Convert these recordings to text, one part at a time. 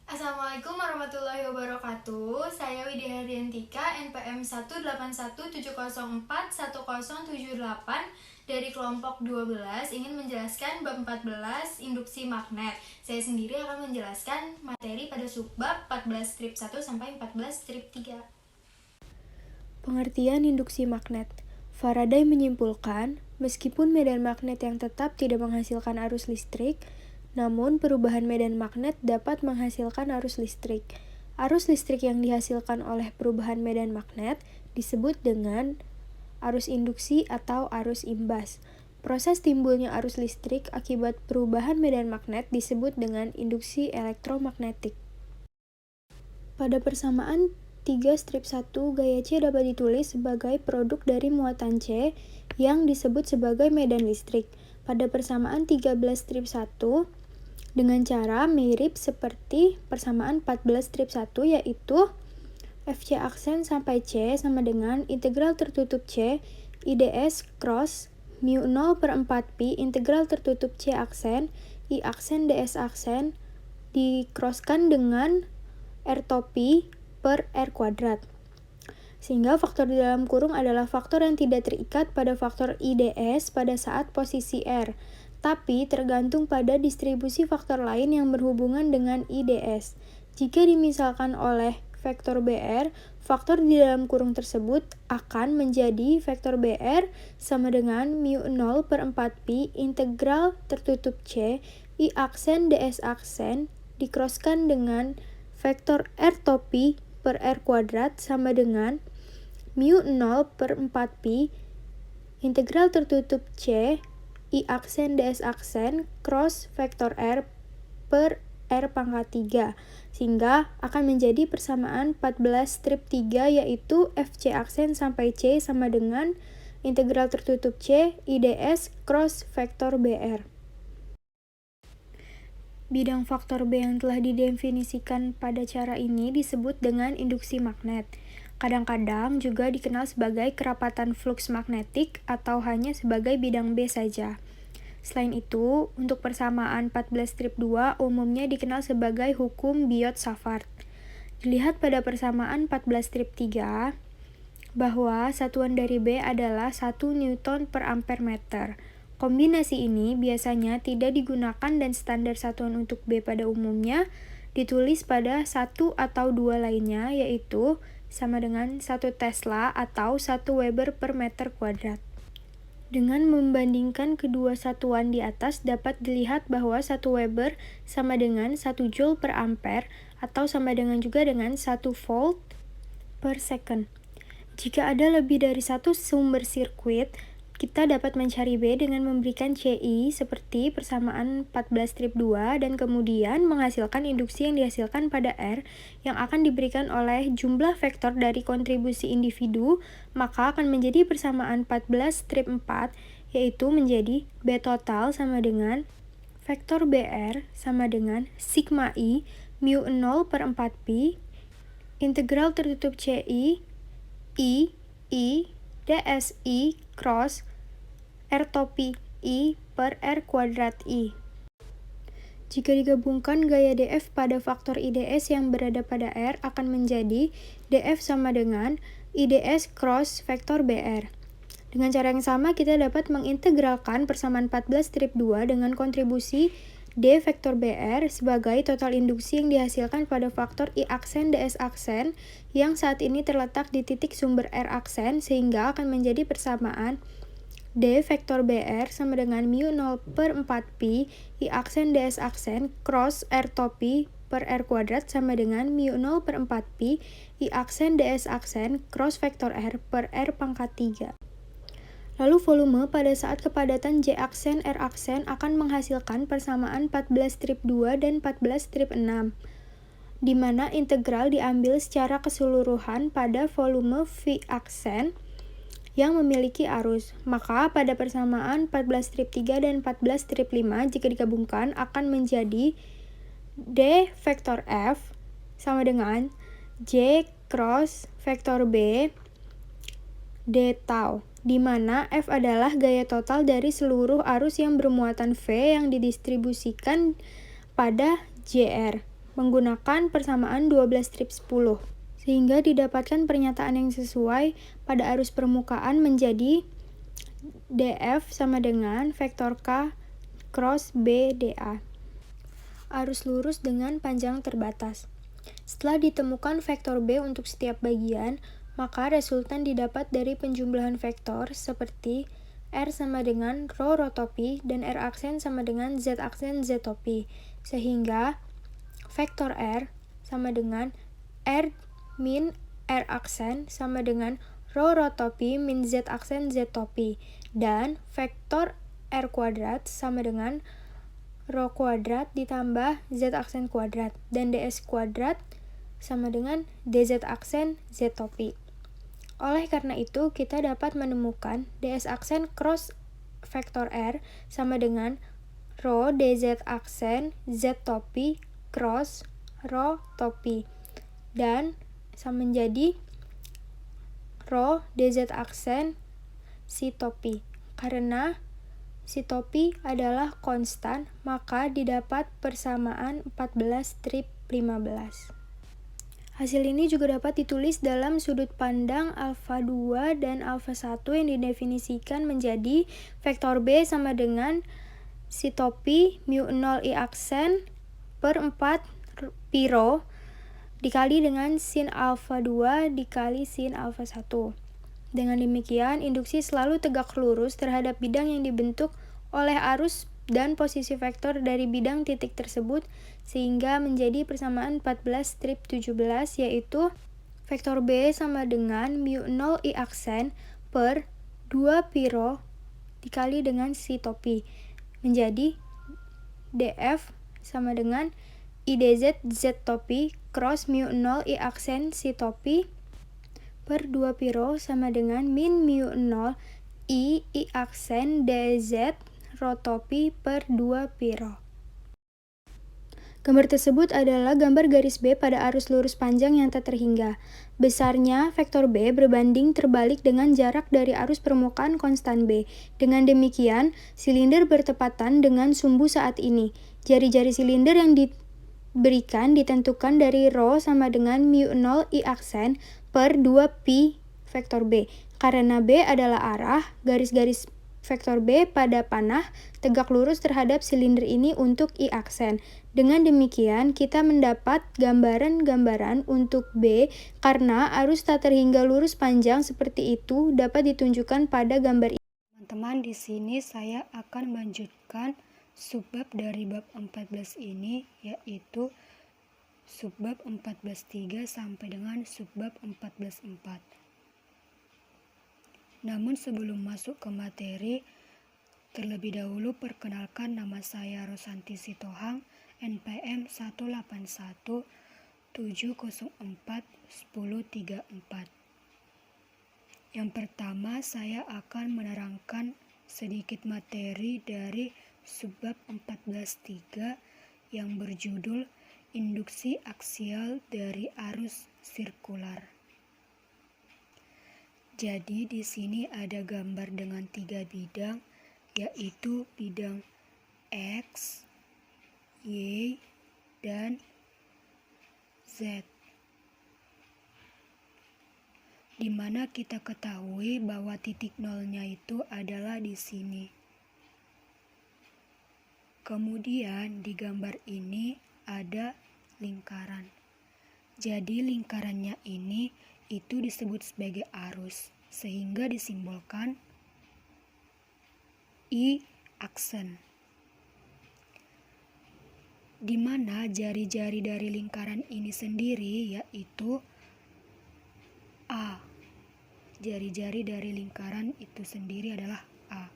Assalamualaikum warahmatullahi wabarakatuh. Saya Widya Hardiantika, NPM 18170410078 dari kelompok 12 ingin menjelaskan bab 14 induksi magnet. Saya sendiri akan menjelaskan materi pada subbab 14 strip 1 sampai 14 strip 3. Pengertian induksi magnet. Faraday menyimpulkan, meskipun medan magnet yang tetap tidak menghasilkan arus listrik, namun perubahan medan magnet dapat menghasilkan arus listrik. Arus listrik yang dihasilkan oleh perubahan medan magnet disebut dengan arus induksi atau arus imbas. Proses timbulnya arus listrik akibat perubahan medan magnet disebut dengan induksi elektromagnetik. Pada persamaan 3 strip 1, gaya C dapat ditulis sebagai produk dari muatan C yang disebut sebagai medan listrik. Pada persamaan 13 strip 1, dengan cara mirip seperti persamaan 14 strip 1, yaitu FC aksen sampai C sama dengan integral tertutup C IDS cross mu 0 per 4pi integral tertutup C aksen I aksen DS aksen dikrosskan dengan R topi per R kuadrat. Sehingga faktor di dalam kurung adalah faktor yang tidak terikat pada faktor IDS pada saat posisi R, tapi tergantung pada distribusi faktor lain yang berhubungan dengan IDS. Jika dimisalkan oleh vektor BR, faktor di dalam kurung tersebut akan menjadi vektor BR sama dengan mu 0 per 4pi integral tertutup C I aksen DS aksen dikrosskan dengan vektor R topi per R kuadrat sama dengan mu 0 per 4pi integral tertutup C I aksen DS aksen cross vektor R per R pangkat 3, sehingga akan menjadi persamaan 14 strip 3, yaitu FC aksen sampai C sama dengan integral tertutup C IDS cross vektor BR. Bidang faktor B yang telah didefinisikan pada cara ini disebut dengan induksi magnet. Kadang-kadang juga dikenal sebagai kerapatan fluks magnetik atau hanya sebagai bidang B saja. Selain itu, untuk persamaan 14 strip 2 umumnya dikenal sebagai hukum Biot-Savart. Dilihat pada persamaan 14 strip 3 bahwa satuan dari B adalah 1 Newton per ampere meter. Kombinasi ini biasanya tidak digunakan dan standar satuan untuk B pada umumnya ditulis pada 1 atau 2 lainnya, yaitu sama dengan 1 Tesla atau 1 Weber per meter kuadrat. Dengan membandingkan kedua satuan di atas dapat dilihat bahwa 1 Weber sama dengan 1 Joule per ampere atau sama dengan juga dengan 1 volt per second. Jika ada lebih dari satu sumber sirkuit, kita dapat mencari B dengan memberikan CI seperti persamaan 14 strip 2 dan kemudian menghasilkan induksi yang dihasilkan pada R yang akan diberikan oleh jumlah vektor dari kontribusi individu, maka akan menjadi persamaan 14 strip 4, yaitu menjadi B total sama dengan vektor BR sama dengan sigma I mu 0 per 4pi integral tertutup CI I DSI cross R topi I per R kuadrat I. Jika digabungkan gaya DF pada faktor IDS yang berada pada R akan menjadi DF sama dengan IDS cross vektor BR. Dengan cara yang sama kita dapat mengintegralkan persamaan 14 strip 2 dengan kontribusi D vektor BR sebagai total induksi yang dihasilkan pada faktor I aksen DS aksen yang saat ini terletak di titik sumber R aksen, sehingga akan menjadi persamaan D vektor BR sama dengan mu 0 per 4pi I aksen DS aksen cross R topi per R kuadrat sama dengan mu 0 per 4pi I aksen DS aksen cross vektor R per R pangkat 3. Lalu volume pada saat kepadatan J aksen R aksen akan menghasilkan persamaan 14 strip 2 dan 14 strip 6, di mana integral diambil secara keseluruhan pada volume V aksen yang memiliki arus. Maka pada persamaan 14 strip 3 dan 14 strip 5 jika digabungkan akan menjadi D vektor F sama dengan J cross vektor B D tau, di mana F adalah gaya total dari seluruh arus yang bermuatan V yang didistribusikan pada JR. menggunakan persamaan 12 strip 10, sehingga didapatkan pernyataan yang sesuai pada arus permukaan menjadi DF sama dengan vektor K cross B dA. Arus lurus dengan panjang terbatas. Setelah ditemukan vektor B untuk setiap bagian, maka resultan didapat dari penjumlahan vektor seperti R sama dengan rho rotopi dan R aksen sama dengan Z aksen Z topi, sehingga vektor R sama dengan R min R aksen sama dengan rho rotopi min Z aksen Z topi, dan vektor R kuadrat sama dengan rho kuadrat ditambah Z aksen kuadrat, dan ds kuadrat sama dengan dz aksen Z topi. Oleh karena itu, kita dapat menemukan ds aksen cross vektor R sama dengan rho dz aksen Z topi cross rho topi, dan sama menjadi rho dz aksen si topi. Karena si topi adalah konstan, maka didapat persamaan 14 strip 15. Hasil ini juga dapat ditulis dalam sudut pandang alfa 2 dan alfa 1 yang didefinisikan menjadi vektor B sama dengan si topi mu 0 I aksen per 4 pi rho dikali dengan sin alfa 2 dikali sin alfa 1. Dengan demikian, induksi selalu tegak lurus terhadap bidang yang dibentuk oleh arus dan posisi vektor dari bidang titik tersebut, sehingga menjadi persamaan 14 strip 17, yaitu vektor B sama dengan mu 0 I aksen per 2 pi rho dikali dengan si topi, menjadi DF sama dengan I dz Z topi cross mu 0 I aksen si topi per 2 pi rho sama dengan min mu 0 I aksen dz rho topi per 2 pi rho. Gambar tersebut adalah gambar garis B pada arus lurus panjang yang tak terhingga. Besarnya vektor B berbanding terbalik dengan jarak dari arus permukaan konstan B. Dengan demikian, silinder bertepatan dengan sumbu saat ini. Jari-jari silinder yang diberikan ditentukan dari rho sama dengan mu 0 I aksen per 2 pi vektor B. Karena B adalah arah, garis-garis vektor B pada panah tegak lurus terhadap silinder ini untuk I aksen. Dengan demikian, kita mendapat gambaran-gambaran untuk B karena arus tak terhingga lurus panjang seperti itu dapat ditunjukkan pada gambar ini. Teman-teman, di sini saya akan melanjutkan subbab dari bab 14 ini, yaitu subbab 14.3 sampai dengan subbab 14.4. Namun sebelum masuk ke materi, terlebih dahulu perkenalkan, nama saya Rosanti Sitohang, NPM 181704104. Yang pertama, saya akan menerangkan sedikit materi dari subbab 14.3 yang berjudul Induksi Aksial dari Arus Sirkular. Jadi di sini ada gambar dengan 3 bidang, yaitu bidang X, Y, dan Z. Di mana kita ketahui bahwa titik nolnya itu adalah di sini. Kemudian di gambar ini ada lingkaran. Jadi lingkarannya ini itu disebut sebagai arus, sehingga disimbolkan I aksen. Di mana jari-jari dari lingkaran ini sendiri yaitu A. Jari-jari dari lingkaran itu sendiri adalah A.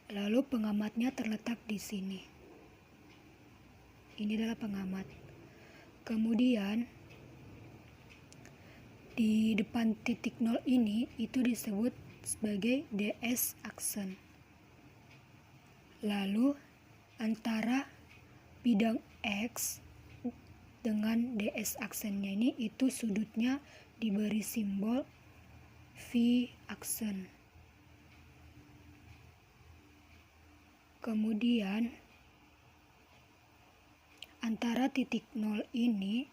Lalu pengamatnya terletak di sini. Ini adalah pengamat. Kemudian di depan titik nol ini itu disebut sebagai DS aksen. Lalu antara bidang X dengan DS aksennya ini itu sudutnya diberi simbol V aksen. Kemudian antara titik 0 ini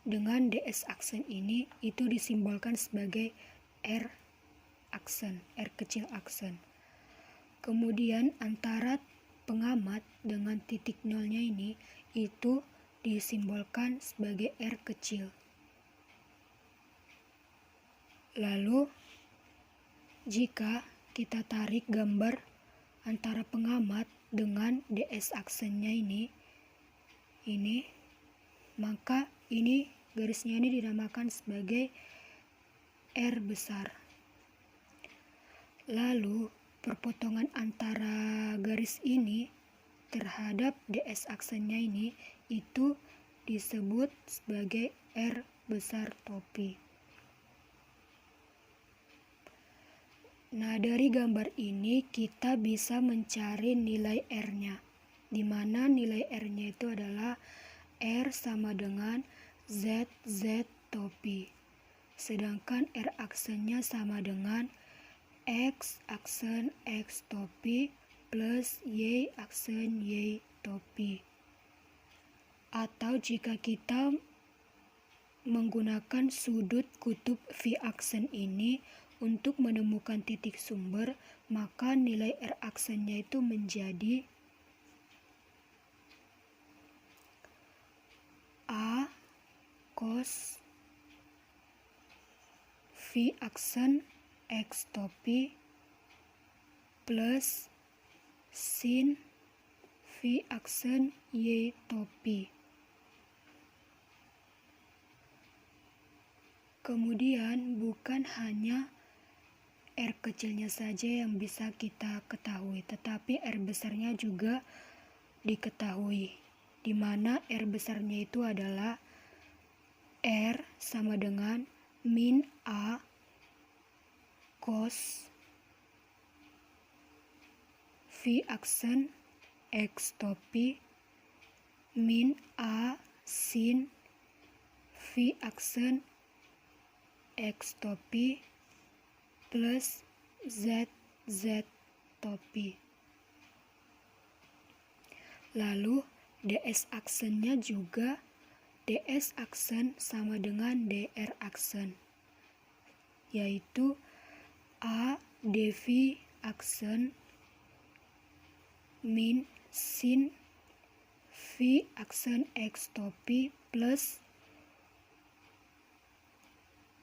dengan ds aksen ini itu disimbolkan sebagai R aksen, R kecil aksen. Kemudian antara pengamat dengan titik nolnya ini itu disimbolkan sebagai R kecil. Lalu jika kita tarik gambar antara pengamat dengan ds aksennya ini, maka ini garisnya ini dinamakan sebagai R besar. Lalu perpotongan antara garis ini terhadap ds aksennya ini itu disebut sebagai R besar topi. Nah, dari gambar ini kita bisa mencari nilai R-nya, di mana nilai R-nya itu adalah R sama dengan ZZ topi. Sedangkan R aksennya sama dengan X aksen X topi plus Y aksen Y topi. Atau jika kita menggunakan sudut kutub V aksen ini untuk menemukan titik sumber, maka nilai R aksennya itu menjadi A cos V aksen X topi plus sin V aksen Y topi. Kemudian bukan hanya R kecilnya saja yang bisa kita ketahui, tetapi R besarnya juga diketahui, di mana R besarnya itu adalah R sama dengan min A cos V aksen X topi min A sin V aksen X topi plus ZZ topi. Lalu ds aksennya juga ds aksen sama dengan dr aksen, yaitu A dv aksen min sin V aksen X topi plus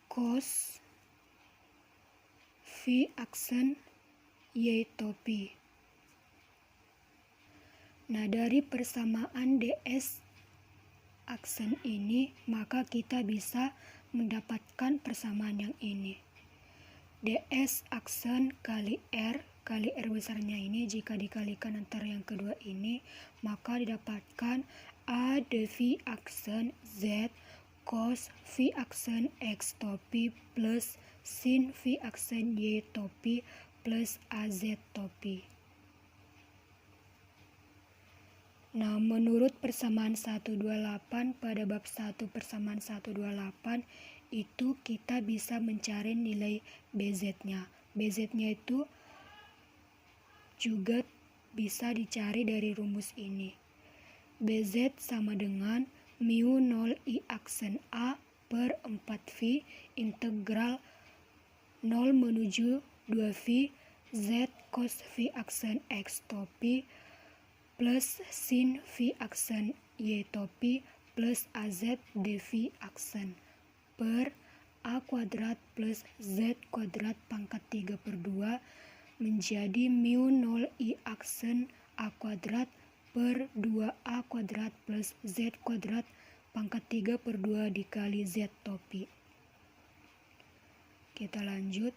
cos V aksen Y topi. Nah, dari persamaan ds aksen ini, maka kita bisa mendapatkan persamaan yang ini. ds aksen kali R besarnya ini jika dikalikan antara yang kedua ini, maka didapatkan A dv aksen Z cos V aksen X topi plus sin V aksen Y topi plus AZ topi. Nah, menurut persamaan 128 pada bab 1 persamaan 128 itu kita bisa mencari nilai BZ-nya. BZ-nya itu juga bisa dicari dari rumus ini. BZ sama dengan mu 0 I aksen A per 4V integral 0 menuju 2V Z cos V aksen X topi plus sin V aksen Y topi plus AZ dV aksen per A kuadrat plus Z kuadrat pangkat 3 per 2 menjadi mu 0 I aksen A kuadrat per 2A kuadrat plus Z kuadrat pangkat 3 per 2 dikali Z topi. Kita lanjut,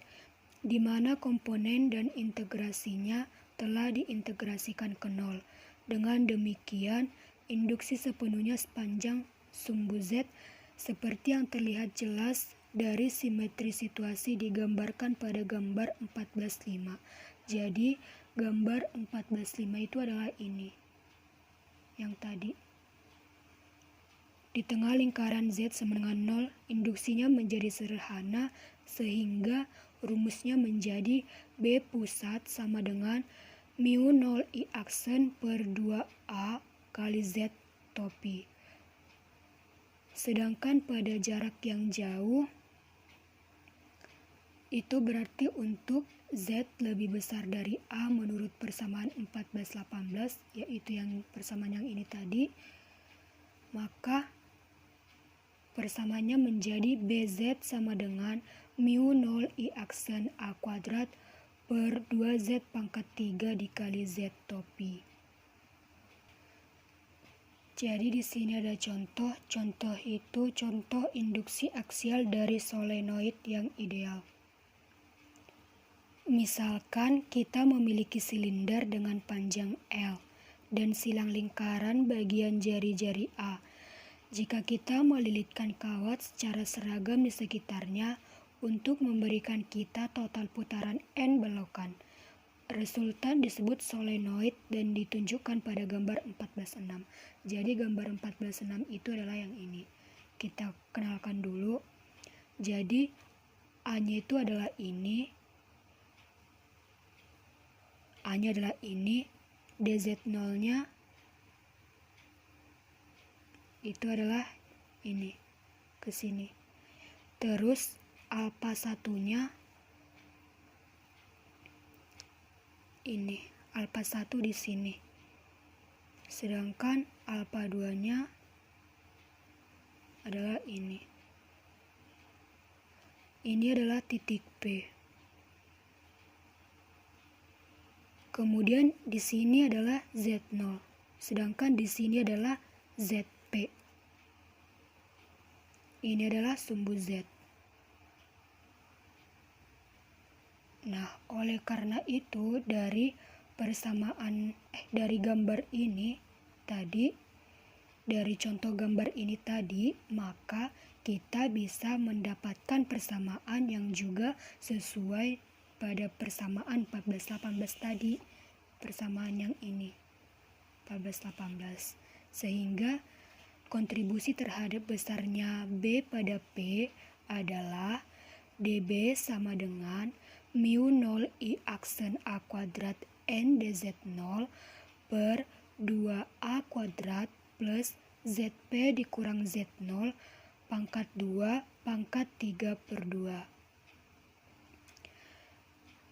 di mana komponen dan integrasinya telah diintegrasikan ke nol. Dengan demikian, induksi sepenuhnya sepanjang sumbu Z seperti yang terlihat jelas dari simetri situasi digambarkan pada gambar 14.5. Jadi, gambar 14.5 itu adalah ini. Yang tadi. Di tengah lingkaran Z sama dengan 0, induksinya menjadi sederhana sehingga rumusnya menjadi B pusat sama dengan mu 0 I aksen per 2A kali Z topi. Sedangkan pada jarak yang jauh, itu berarti untuk Z lebih besar dari A menurut persamaan 14-18, yaitu yang persamaan yang ini tadi, maka persamaannya menjadi BZ sama dengan mu 0 I aksen A kuadrat per 2Z pangkat 3 dikali Z topi. Jadi di sini ada contoh itu contoh induksi aksial dari solenoid yang ideal. Misalkan kita memiliki silinder dengan panjang L dan silang lingkaran bagian jari-jari A. Jika kita melilitkan kawat secara seragam di sekitarnya untuk memberikan kita total putaran N belokan, resultan disebut solenoid dan ditunjukkan pada gambar 14.6. Jadi gambar 14.6 itu adalah yang ini. Kita kenalkan dulu. Jadi A-nya itu adalah ini. A-nya adalah ini, DZ0-nya itu adalah ini, ke sini. Terus alpha 1-nya ini, alpha 1 di sini. Sedangkan alpha 2-nya adalah ini. Ini adalah titik P. Kemudian di sini adalah Z0, sedangkan di sini adalah ZP. Ini adalah sumbu Z. Nah, oleh karena itu dari gambar ini tadi, dari contoh gambar ini tadi, maka kita bisa mendapatkan persamaan yang juga sesuai pada persamaan 14-18 tadi, persamaan yang ini 14-18, sehingga kontribusi terhadap besarnya B pada P adalah dB sama dengan mu 0 I aksen A kuadrat N dz0 per 2A kuadrat plus ZP dikurang Z0 pangkat 2 pangkat 3 per 2.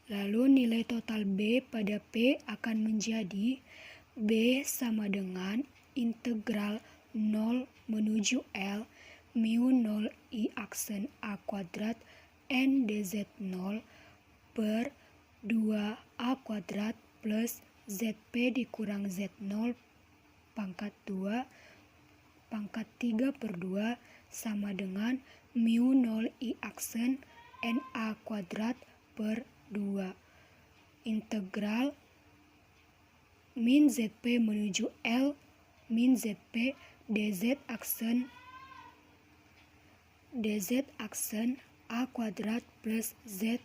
Lalu nilai total B pada P akan menjadi B sama dengan integral 0 menuju L mu 0 I aksen A kuadrat N dz0 per 2A kuadrat plus ZP dikurang Z0 pangkat 2 pangkat 3 per 2 sama dengan mu 0 I aksen NA kuadrat per 2 integral min ZP menuju L min ZP DZ aksen A kuadrat plus Z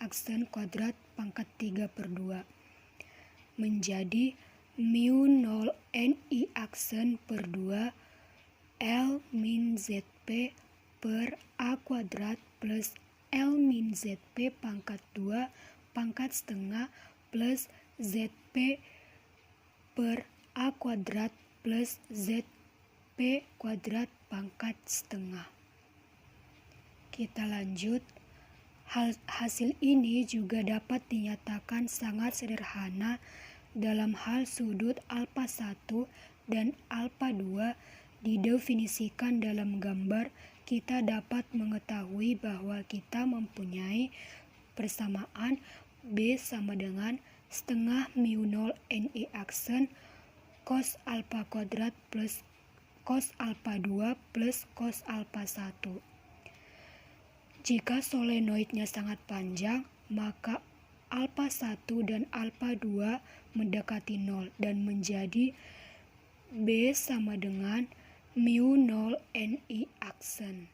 aksen kuadrat pangkat 3 per 2 menjadi mu 0 NI aksen per 2 L min ZP per A kuadrat plus L min ZP pangkat 2 pangkat setengah plus ZP per A kuadrat plus ZP kuadrat pangkat setengah. Kita lanjut. Hasil ini juga dapat dinyatakan sangat sederhana dalam hal sudut alpha 1 dan alpha 2 didefinisikan dalam gambar. Kita dapat mengetahui bahwa kita mempunyai persamaan B sama dengan setengah mu 0 NI aksen cos alpha kuadrat plus cos alpha 2 plus cos alpha 1. Jika solenoidnya sangat panjang, maka alpha 1 dan alpha 2 mendekati 0 dan menjadi B sama dengan mu 0 NI aksen.